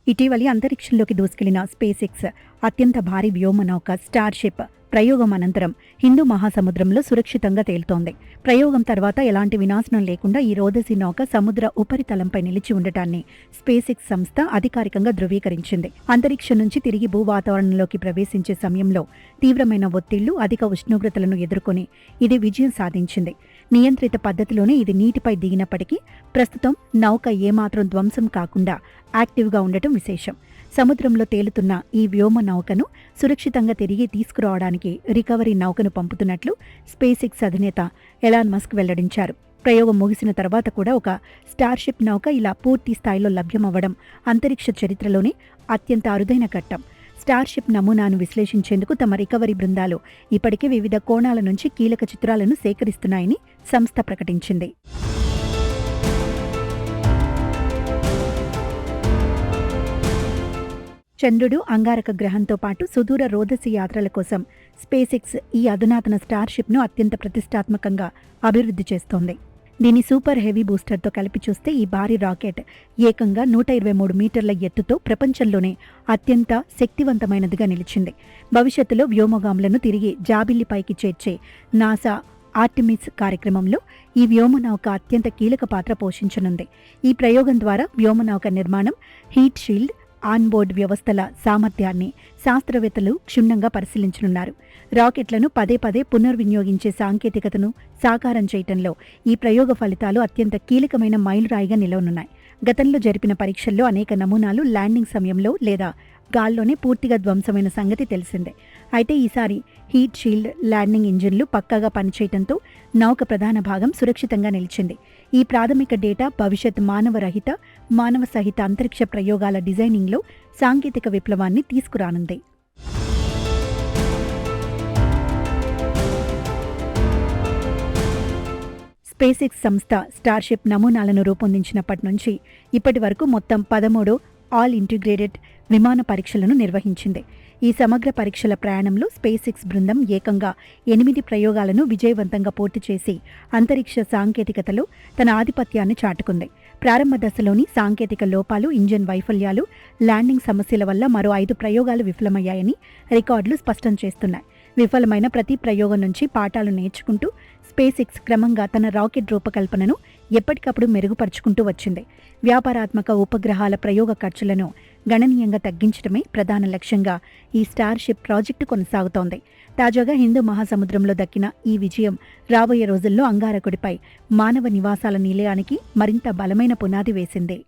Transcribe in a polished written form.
ఇటీవలి అంతరిక్షంలోకి దూసుకెళ్లిన space X అత్యంత భారీ వ్యోమనౌక స్టార్షిప్ ప్రయోగం అనంతరం హిందూ మహాసముద్రంలో సురక్షితంగా తేలుతోంది. ప్రయోగం తర్వాత ఎలాంటి వినాశనం లేకుండా ఈ రోదసి నౌక సముద్ర ఉపరితలంపై నిలిచి ఉండటాన్ని స్పేస్ ఎక్స్ సంస్థ అధికారికంగా ధృవీకరించింది. అంతరిక్షం నుంచి తిరిగి భూ వాతావరణంలోకి ప్రవేశించే సమయంలో తీవ్రమైన ఒత్తిళ్లు, అధిక ఉష్ణోగ్రతలను ఎదుర్కొని ఇది విజయం సాధించింది. నియంత్రిత పద్ధతిలోనే ఇది నీటిపై దిగినప్పటికీ ప్రస్తుతం నౌక ఏమాత్రం ధ్వంసం కాకుండా యాక్టివ్గా ఉండటం విశేషం. సముద్రంలో తేలుతున్న ఈ వ్యోమ నౌకను సురక్షితంగా తిరిగి తీసుకురావడానికి రికవరీ నౌకను పంపుతున్నట్లు స్పేస్ ఎక్స్ అధినేత ఎలాన్ మస్క్ వెల్లడించారు. ప్రయోగం ముగిసిన తర్వాత కూడా ఒక స్టార్షిప్ నౌక ఇలా పూర్తి స్థాయిలో లభ్యమవ్వడం అంతరిక్ష చరిత్రలోనే అత్యంత అరుదైన ఘట్టం. స్టార్షిప్ నమూనాను విశ్లేషించేందుకు తమ రికవరీ బృందాలు ఇప్పటికే వివిధ కోణాల నుంచి కీలక చిత్రాలను సేకరిస్తున్నాయని సంస్థ ప్రకటించింది. చంద్రుడు, అంగారక గ్రహంతో పాటు సుదూర రోదసి యాత్రల కోసం స్పేస్ ఎక్స్ ఈ అధునాతన స్టార్షిప్ను అత్యంత ప్రతిష్టాత్మకంగా అభివృద్ధి చేస్తోంది. దీని సూపర్ హెవీ బూస్టర్తో కలిపి చూస్తే ఈ భారీ రాకెట్ ఏకంగా 123 మీటర్ల ఎత్తుతో ప్రపంచంలోనే అత్యంత శక్తివంతమైనదిగా నిలిచింది. భవిష్యత్తులో వ్యోమగాములను తిరిగి జాబిల్లిపైకి చేర్చే నాసా ఆర్టెమిస్ కార్యక్రమంలో ఈ వ్యోమనౌక అత్యంత కీలక పాత్ర పోషించనుంది. ఈ ప్రయోగం ద్వారా వ్యోమనౌక నిర్మాణం, హీట్ షీల్డ్, ఆన్బోర్డ్ వ్యవస్థల సామర్థ్యాన్ని శాస్త్రవేత్తలు క్షుణ్ణంగా పరిశీలించనున్నారు. రాకెట్లను పదే పదే పునర్వినియోగించే సాంకేతికతను సాకారం చేయటంలో ఈ ప్రయోగ ఫలితాలు అత్యంత కీలకమైన మైలురాయిగా నిలవనున్నాయి. గతంలో జరిపిన పరీక్షల్లో అనేక నమూనాలు ల్యాండింగ్ సమయంలో లేదా గాల్లోనే పూర్తిగా ధ్వంసమైన సంగతి తెలిసిందే. అయితే ఈసారి హీట్ షీల్డ్, ల్యాండింగ్ ఇంజిన్లు పక్కాగా పనిచేయడంతో నౌక ప్రధాన భాగం సురక్షితంగా నిలిచింది. ఈ ప్రాథమిక డేటా భవిష్యత్ మానవ సహిత అంతరిక్ష ప్రయోగాల డిజైనింగ్లో సాంకేతిక విప్లవాన్ని తీసుకురానుంది. స్పేస్ ఎక్స్ సంస్థ స్టార్షిప్ నమూనాలను రూపొందించినప్పటి నుంచి ఇప్పటి వరకు మొత్తం 13 ఆల్ ఇంటిగ్రేటెడ్ విమాన పరీక్షలను నిర్వహించింది. ఈ సమగ్ర పరీక్షల ప్రయాణంలో స్పేస్ ఎక్స్ బృందం ఏకంగా 8 ప్రయోగాలను విజయవంతంగా పూర్తి చేసి అంతరిక్ష సాంకేతికతలో తన ఆధిపత్యాన్ని చాటుకుంది. ప్రారంభ దశలోని సాంకేతిక లోపాలు, ఇంజిన్ వైఫల్యాలు, ల్యాండింగ్ సమస్యల వల్ల మరో 5 ప్రయోగాలు విఫలమయ్యాయని రికార్డులు స్పష్టం చేస్తున్నాయి. విఫలమైన ప్రతి ప్రయోగం నుంచి పాఠాలు నేర్చుకుంటూ స్పేస్ ఎక్స్ క్రమంగా తన రాకెట్ రూపకల్పనను ఎప్పటికప్పుడు మెరుగుపరుచుకుంటూ వచ్చింది. వ్యాపారాత్మక ఉపగ్రహాల ప్రయోగ ఖర్చులను గణనీయంగా తగ్గించడమే ప్రధాన లక్ష్యంగా ఈ స్టార్షిప్ ప్రాజెక్టు కొనసాగుతోంది. తాజాగా హిందూ మహాసముద్రంలో దక్కిన ఈ విజయం రాబోయే రోజుల్లో అంగారకుడిపై మానవ నివాసాల నిలయానికి మరింత బలమైన పునాది వేసింది.